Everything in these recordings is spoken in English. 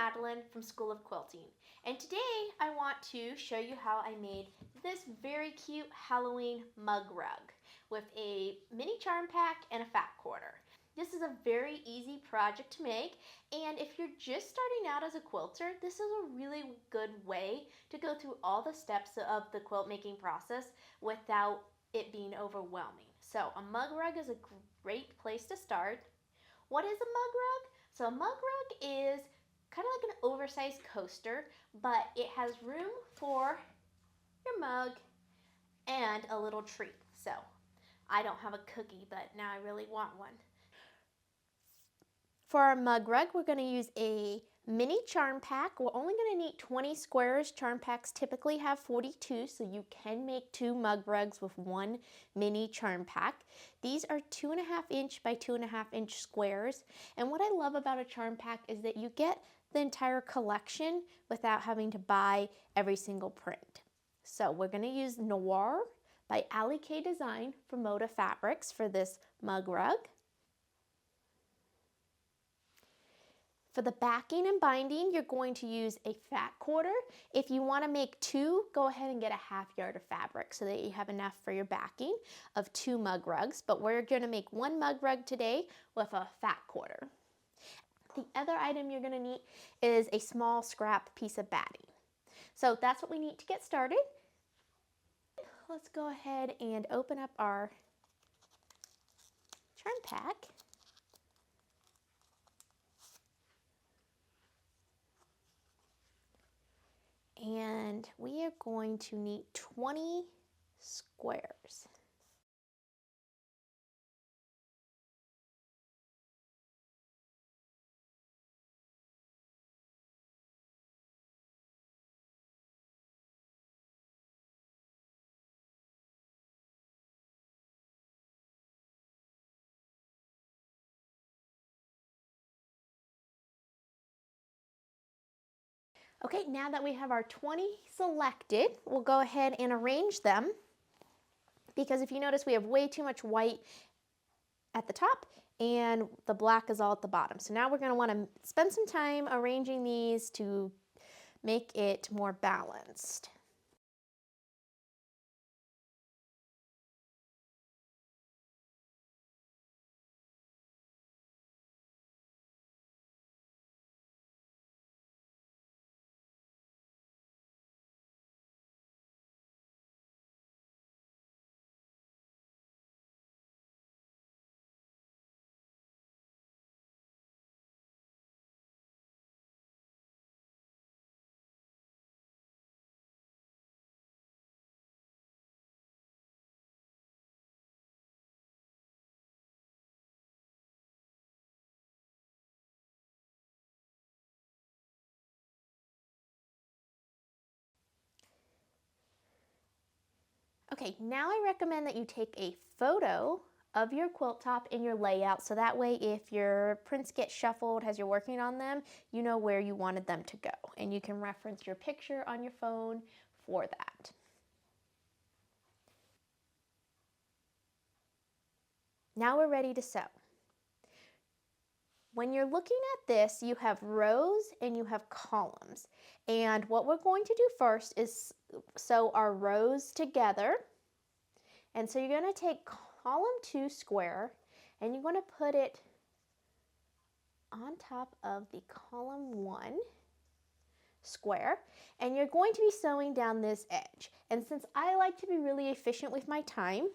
Madeline from School of Quilting, and today I want to show you how I made this very cute Halloween mug rug with a mini charm pack and a fat quarter. This is a very easy project to make, and if you're just starting out as a quilter, this is a really good way to go through all the steps of the quilt making process without it being overwhelming. So a mug rug is a great place to start. What is a mug rug? So a mug rug is kind of like an oversized coaster, but it has room for your mug and a little treat. So I don't have a cookie, but now I really want one. For our mug rug, we're going to use a mini charm pack. We're only going to need 20 squares. Charm packs typically have 42, so you can make 2 mug rugs with 1 mini charm pack. These are 2.5 inch by 2.5 inch squares. And what I love about a charm pack is that you get the entire collection without having to buy every single print. So we're going to use Noir by Ali K Design from Moda Fabrics for this mug rug. For the backing and binding, you're going to use a fat quarter. If you want to make 2, go ahead and get a 1/2 yard of fabric so that you have enough for your backing of 2 mug rugs. But we're going to make 1 mug rug today with a fat quarter. The other item you're going to need is a small scrap piece of batting. So that's what we need to get started. Let's go ahead and open up our charm pack. And we are going to need 20 squares. Okay, now that we have our 20 selected, we'll go ahead and arrange them, because if you notice, we have way too much white at the top and the black is all at the bottom. So now we're going to want to spend some time arranging these to make it more balanced. Okay, now I recommend that you take a photo of your quilt top in your layout, so that way if your prints get shuffled as you're working on them, you know where you wanted them to go, and you can reference your picture on your phone for that. Now we're ready to sew. When you're looking at this, you have rows and you have columns. And what we're going to do first is sew our rows together. And so you're going to take column 2 square and you're going to put it on top of the column 1 square, and you're going to be sewing down this edge. And since I like to be really efficient with my time,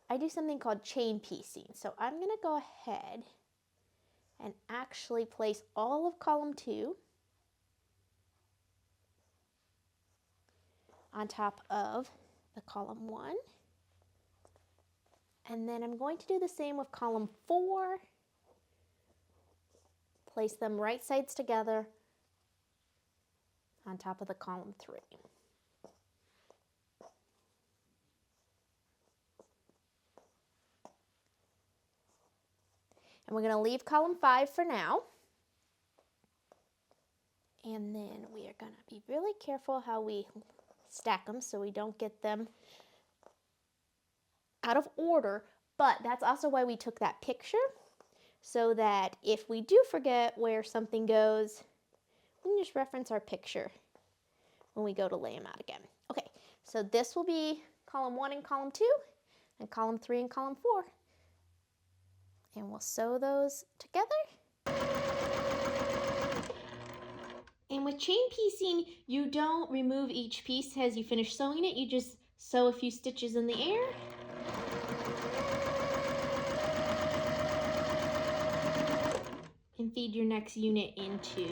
I do something called chain piecing. So I'm going to go ahead and actually place all of column 2 on top of the column 1. And then I'm going to do the same with column 4. Place them right sides together on top of the column 3. And we're going to leave column 5 for now. And then we are going to be really careful how we stack them so we don't get them out of order. But that's also why we took that picture, so that if we do forget where something goes, and just reference our picture when we go to lay them out again. Okay, so this will be column 1 and column 2, and column 3 and column 4. And we'll sew those together. And with chain piecing, you don't remove each piece as you finish sewing it. You just sew a few stitches in the air. And feed your next unit into.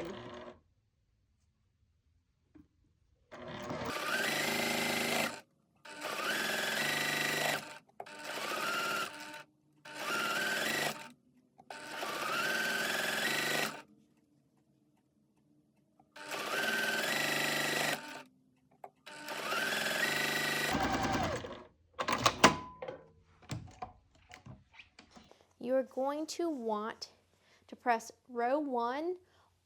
You're going to want to press row 1.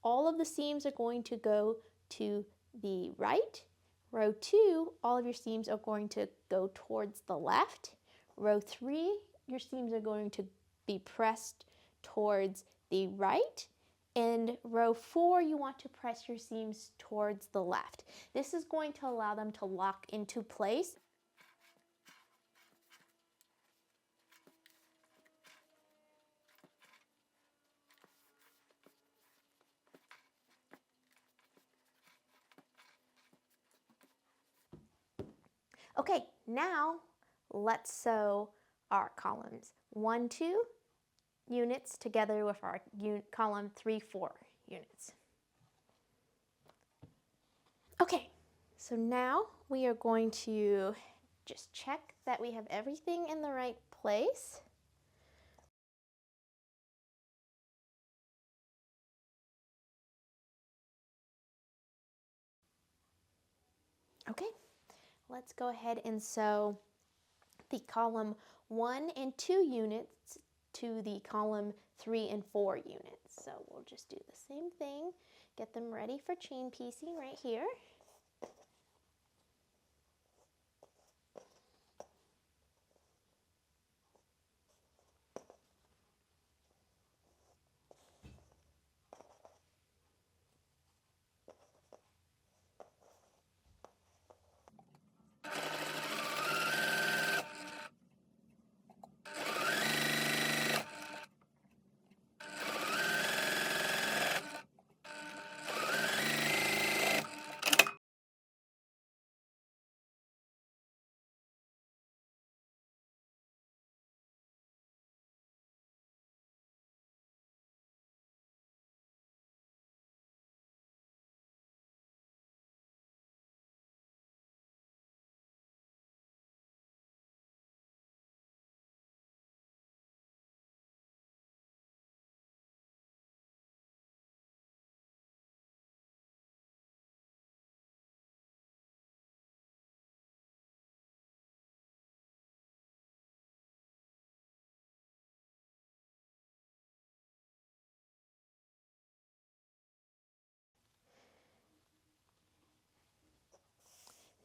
All of the seams are going to go to the right. Row 2, all of your seams are going to go towards the left. Row 3, your seams are going to be pressed towards the right. And row 4, you want to press your seams towards the left. This is going to allow them to lock into place. Okay, now let's sew our columns 1, 2 units together with our column 3, 4 units. Okay, so now we are going to just check that we have everything in the right place. Okay, let's go ahead and sew the column 1 and 2 units to the column 3 and 4 units. So we'll just do the same thing, get them ready for chain piecing right here.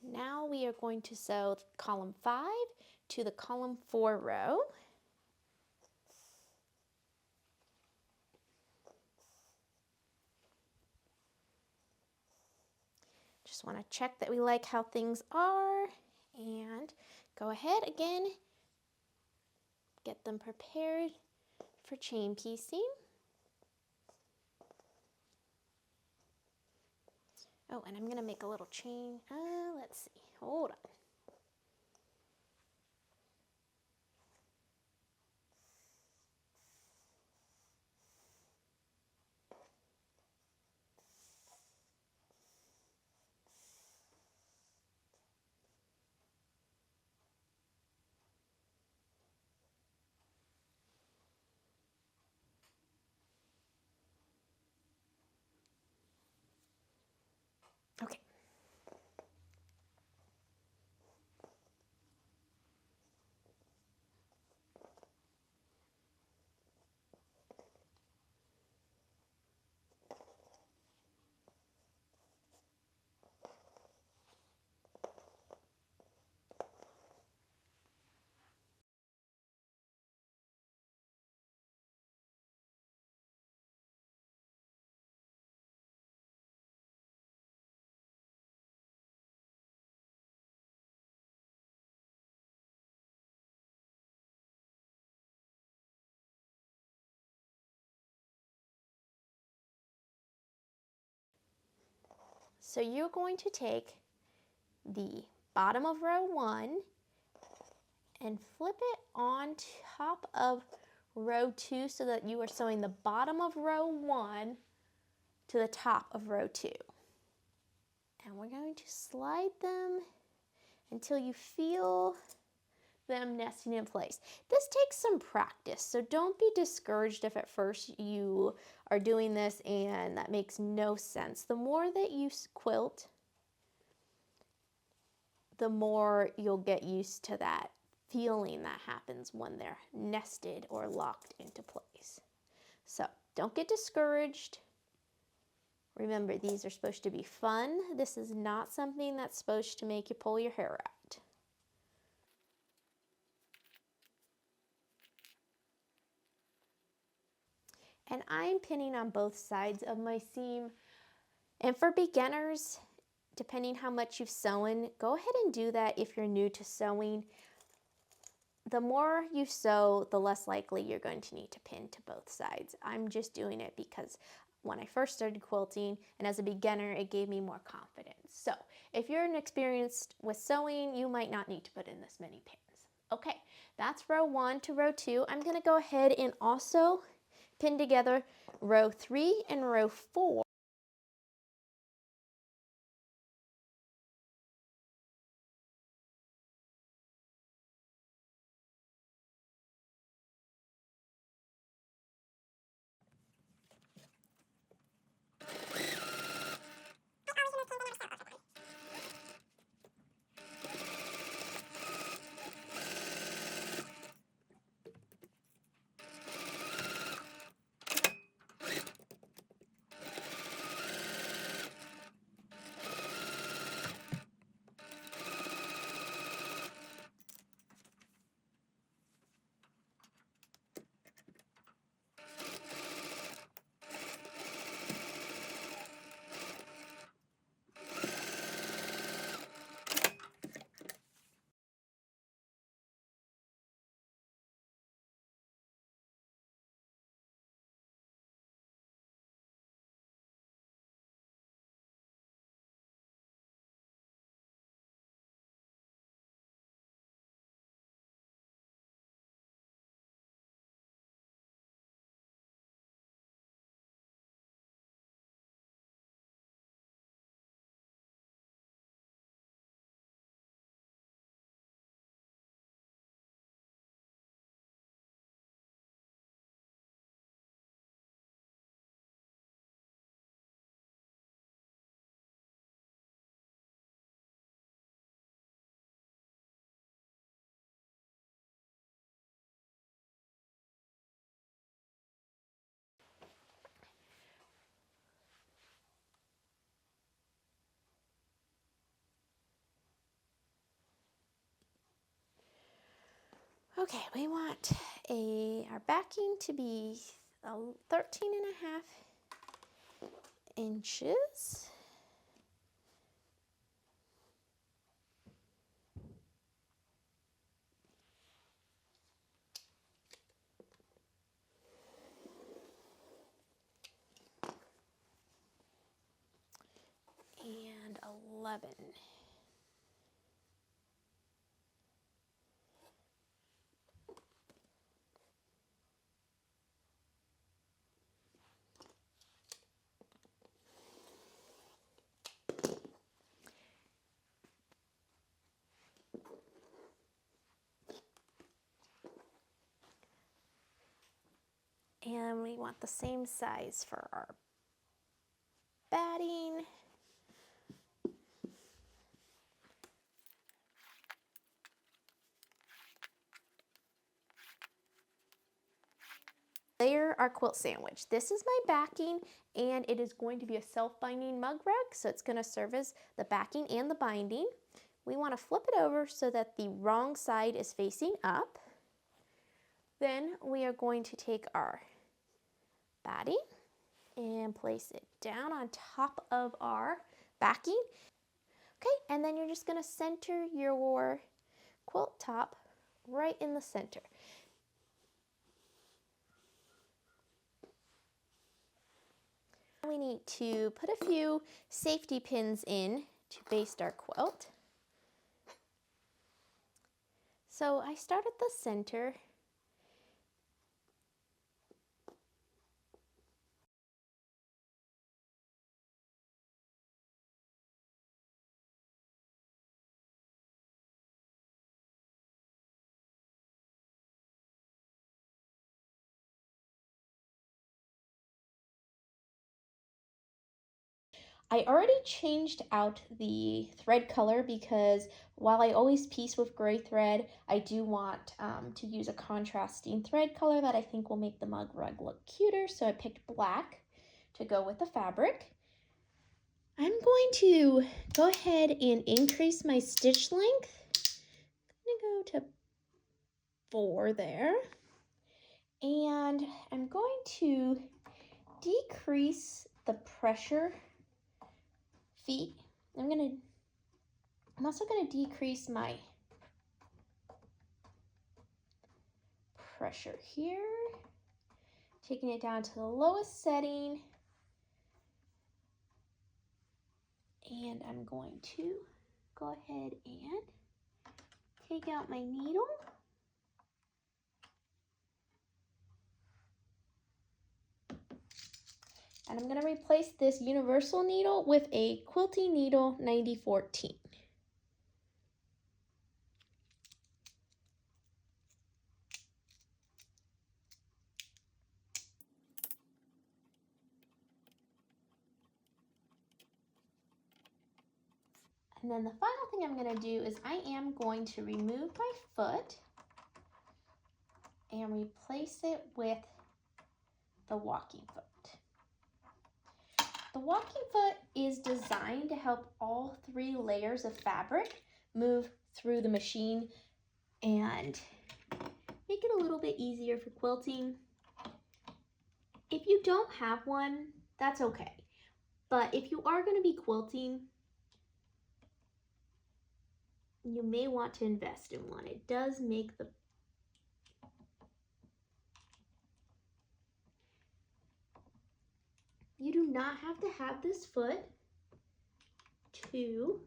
Now we are going to sew column 5 to the column 4 row. Just want to check that we like how things are and go ahead again, get them prepared for chain piecing. Oh, and I'm going to make a little chain. Let's see. Hold on. Okay. So you're going to take the bottom of row 1 and flip it on top of row 2 so that you are sewing the bottom of row 1 to the top of row 2. And we're going to slide them until you feel them nesting in place. This takes some practice, so don't be discouraged if at first you are doing this and that makes no sense. The more that you quilt, the more you'll get used to that feeling that happens when they're nested or locked into place. So don't get discouraged. Remember, these are supposed to be fun. This is not something that's supposed to make you pull your hair out. And I'm pinning on both sides of my seam. And for beginners, depending how much you've sewn, go ahead and do that if you're new to sewing. The more you sew, the less likely you're going to need to pin to both sides. I'm just doing it because when I first started quilting and as a beginner, it gave me more confidence. So if you're inexperienced with sewing, you might not need to put in this many pins. Okay, that's row 1 to row 2. I'm going to go ahead and also pin together row 3 and row 4. Okay, we want our backing to be 13.5 inches. And 11. And we want the same size for our batting. Layer our quilt sandwich. This is my backing and it is going to be a self-binding mug rug, so it's going to serve as the backing and the binding. We want to flip it over so that the wrong side is facing up. Then we are going to take our batting and place it down on top of our backing. Okay, and then you're just going to center your quilt top right in the center. we need to put a few safety pins in to baste our quilt. So I start at the center. I already changed out the thread color because while I always piece with gray thread, I do want to use a contrasting thread color that I think will make the mug rug look cuter. So I picked black to go with the fabric. I'm going to go ahead and increase my stitch length. I'm going to go to 4 there. And I'm going to decrease the pressure feet. I'm also going to decrease my pressure here, taking it down to the lowest setting. And I'm going to go ahead and take out my needle. And I'm going to replace this universal needle with a quilting needle 9014. And then the final thing I'm going to do is I am going to remove my foot and replace it with the walking foot. The walking foot is designed to help all 3 layers of fabric move through the machine and make it a little bit easier for quilting. If you don't have one, that's okay. But if you are going to be quilting, you may want to invest in one. It does make the You do not have to have this foot to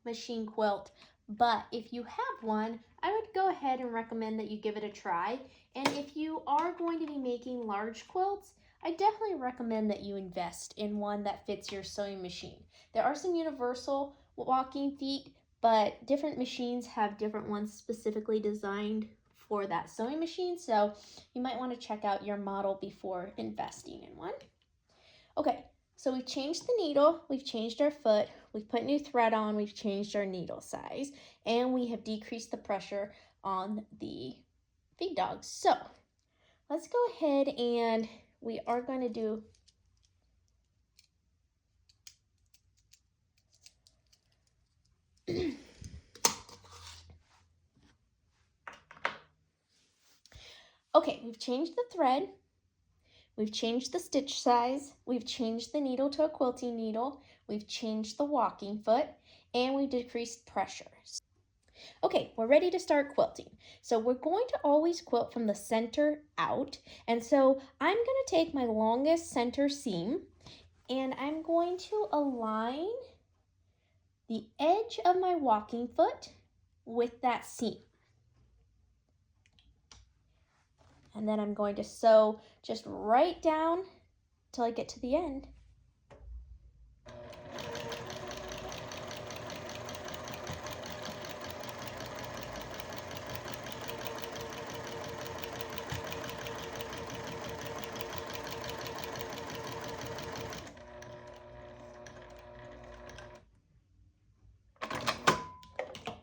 machine quilt, but if you have one, I would go ahead and recommend that you give it a try. And if you are going to be making large quilts, I definitely recommend that you invest in one that fits your sewing machine. There are some universal walking feet, but different machines have different ones specifically designed for that sewing machine, so you might want to check out your model before investing in one. Okay, so we've changed the needle, we've changed our foot, we've put new thread on, we've changed our needle size, and we have decreased the pressure on the feed dogs. So let's go ahead and we are going to do okay, we've changed the thread, we've changed the stitch size, we've changed the needle to a quilting needle, we've changed the walking foot, and we've decreased pressure. Okay, we're ready to start quilting. So we're going to always quilt from the center out. And so I'm going to take my longest center seam and I'm going to align the edge of my walking foot with that seam. And then I'm going to sew just right down till I get to the end.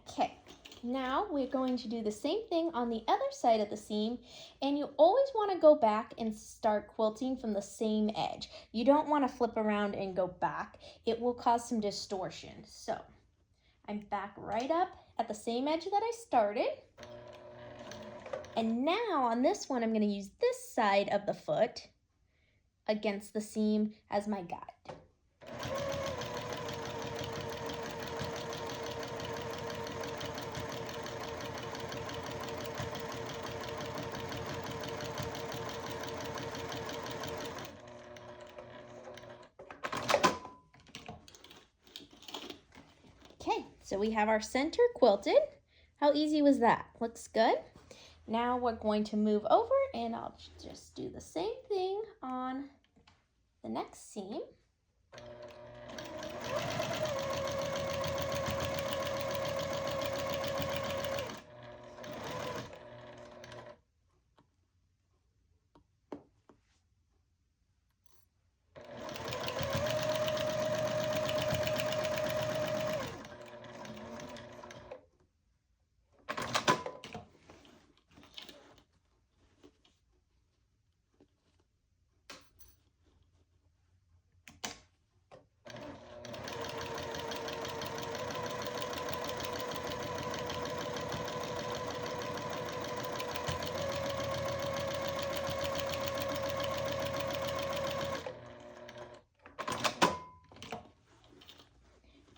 Okay, now we're going to do the same thing on the other side of the seam, and you always want to go back and start quilting from the same edge. You don't want to flip around and go back. It will cause some distortion. So I'm back right up at the same edge that I started. And now on this one, I'm going to use this side of the foot against the seam as my guide. Okay, so we have our center quilted. How easy was that? Looks good. Now we're going to move over and I'll just do the same thing on the next seam.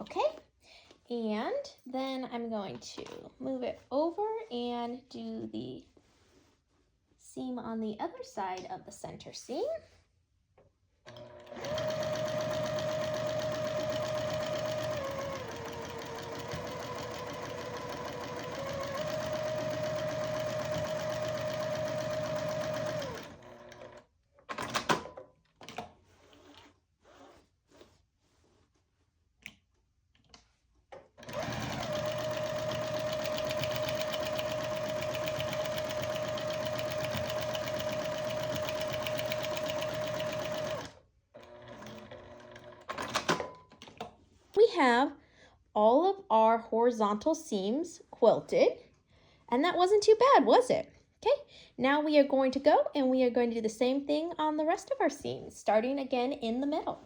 Okay, and then I'm going to move it over and do the seam on the other side of the center seam. We have all of our horizontal seams quilted, and that wasn't too bad, was it? Okay, now we are going to go and we are going to do the same thing on the rest of our seams, starting again in the middle.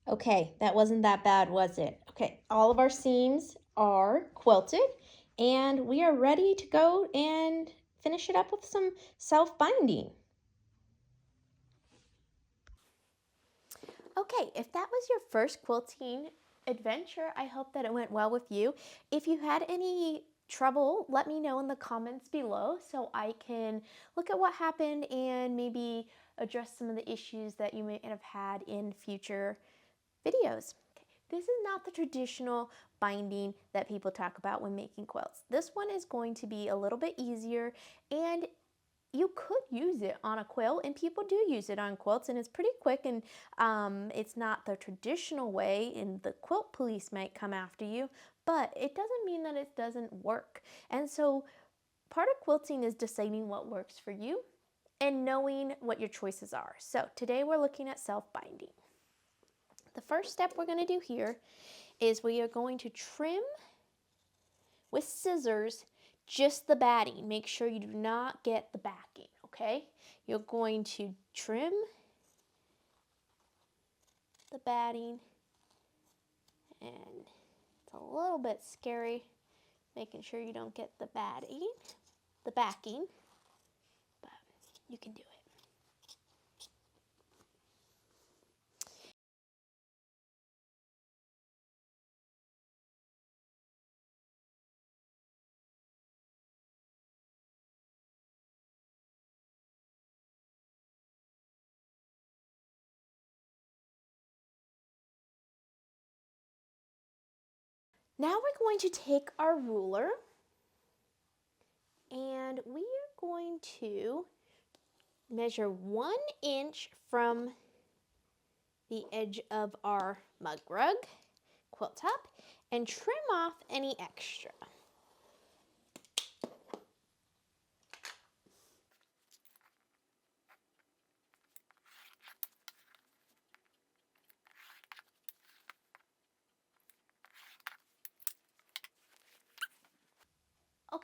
Okay, that wasn't that bad, was it? Okay, all of our seams are quilted and we are ready to go and finish it up with some self-binding. Okay, if that was your first quilting adventure, I hope that it went well with you. If you had any trouble, let me know in the comments below so I can look at what happened and maybe address some of the issues that you may have had in future videos. Okay. This is not the traditional binding that people talk about when making quilts. This one is going to be a little bit easier, and you could use it on a quilt, and people do use it on quilts, and it's pretty quick, and it's not the traditional way, and the quilt police might come after you, but it doesn't mean that it doesn't work. And so part of quilting is deciding what works for you and knowing what your choices are. So today we're looking at self-binding. The first step we're going to do here is we are going to trim with scissors just the batting. Make sure you do not get the backing, okay? You're going to trim the batting, and it's a little bit scary making sure you don't get the backing, but you can do it. Now we're going to take our ruler and we are going to measure 1 inch from the edge of our mug rug, quilt top, and trim off any extra.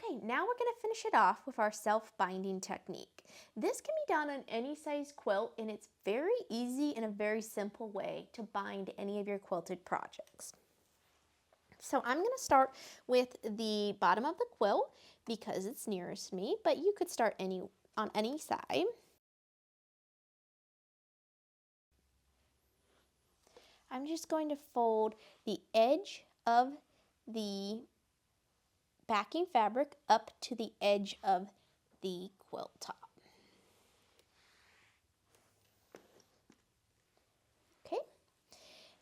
Okay, now we're going to finish it off with our self-binding technique. This can be done on any size quilt, and it's very easy and a very simple way to bind any of your quilted projects. So I'm going to start with the bottom of the quilt because it's nearest me, but you could start on any side. I'm just going to fold the edge of the backing fabric up to the edge of the quilt top. Okay,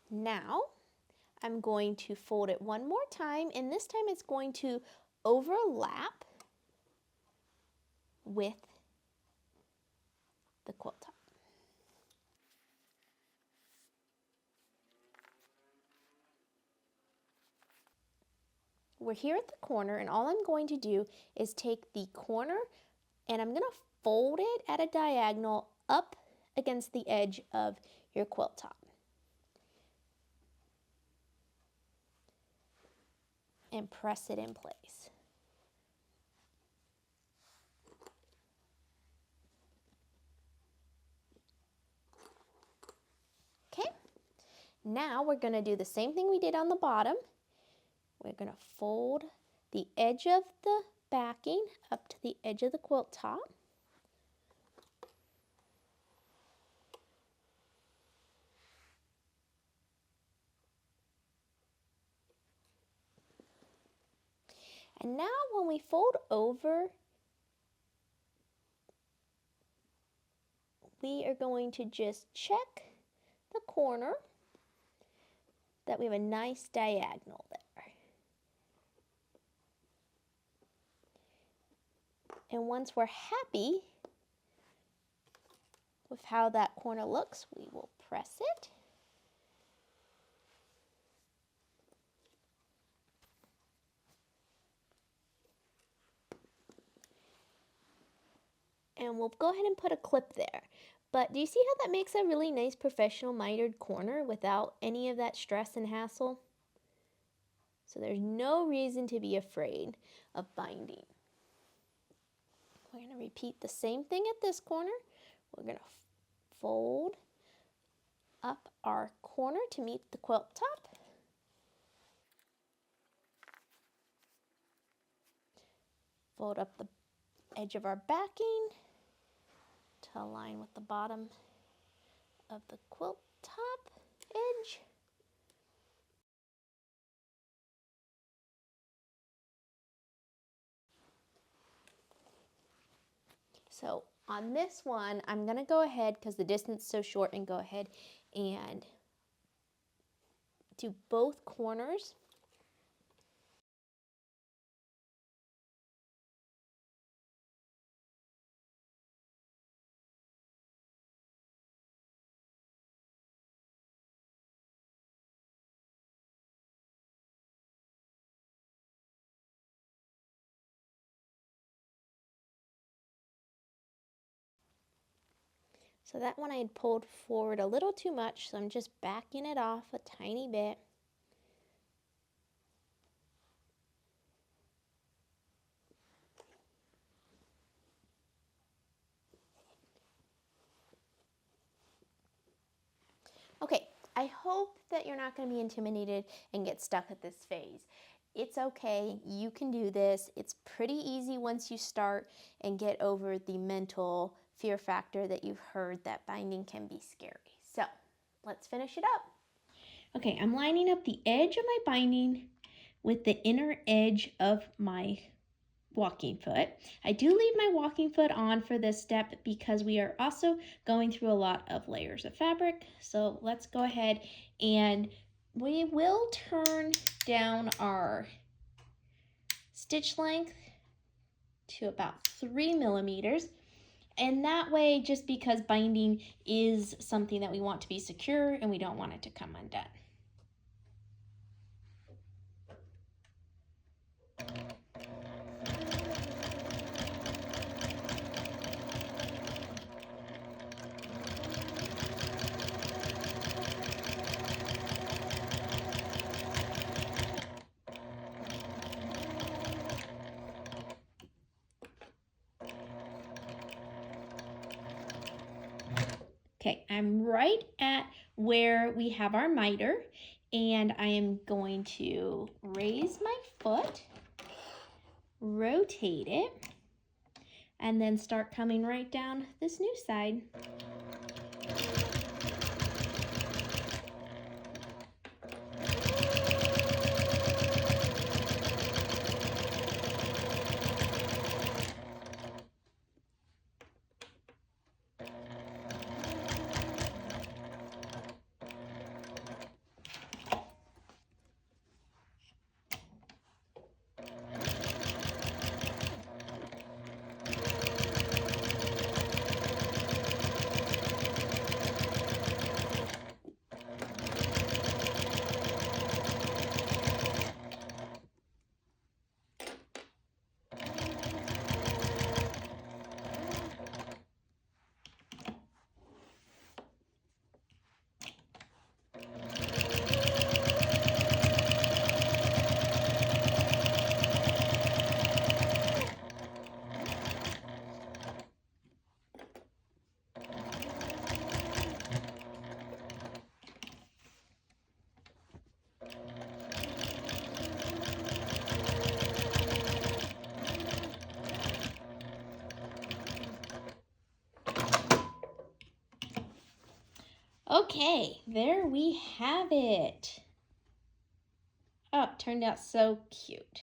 now I'm going to fold it one more time, and this time it's going to overlap with the quilt top. We're here at the corner, and all I'm going to do is take the corner and I'm going to fold it at a diagonal up against the edge of your quilt top. And press it in place. Okay, now we're going to do the same thing we did on the bottom. We're going to fold the edge of the backing up to the edge of the quilt top. And now when we fold over, we are going to just check the corner that we have a nice diagonal there. And once we're happy with how that corner looks, we will press it. And we'll go ahead and put a clip there. But do you see how that makes a really nice professional mitered corner without any of that stress and hassle? So there's no reason to be afraid of binding. We're going to repeat the same thing at this corner. We're going to fold up our corner to meet the quilt top. Fold up the edge of our backing to align with the bottom of the quilt top edge. So on this one, I'm going to go ahead, because the distance is so short, and go ahead and do both corners. So that one I had pulled forward a little too much, so I'm just backing it off a tiny bit. Okay, I hope that you're not going to be intimidated and get stuck at this phase. It's okay, you can do this. It's pretty easy once you start and get over the mental fear factor that you've heard that binding can be scary. So let's finish it up. Okay, I'm lining up the edge of my binding with the inner edge of my walking foot. I do leave my walking foot on for this step because we are also going through a lot of layers of fabric. So let's go ahead and we will turn down our stitch length to about 3 millimeters. And that way, just because binding is something that we want to be secure and we don't want it to come undone. Okay, I'm right at where we have our miter, and I am going to raise my foot, rotate it, and then start coming right down this new side. Okay, there we have it. Oh, it turned out so cute.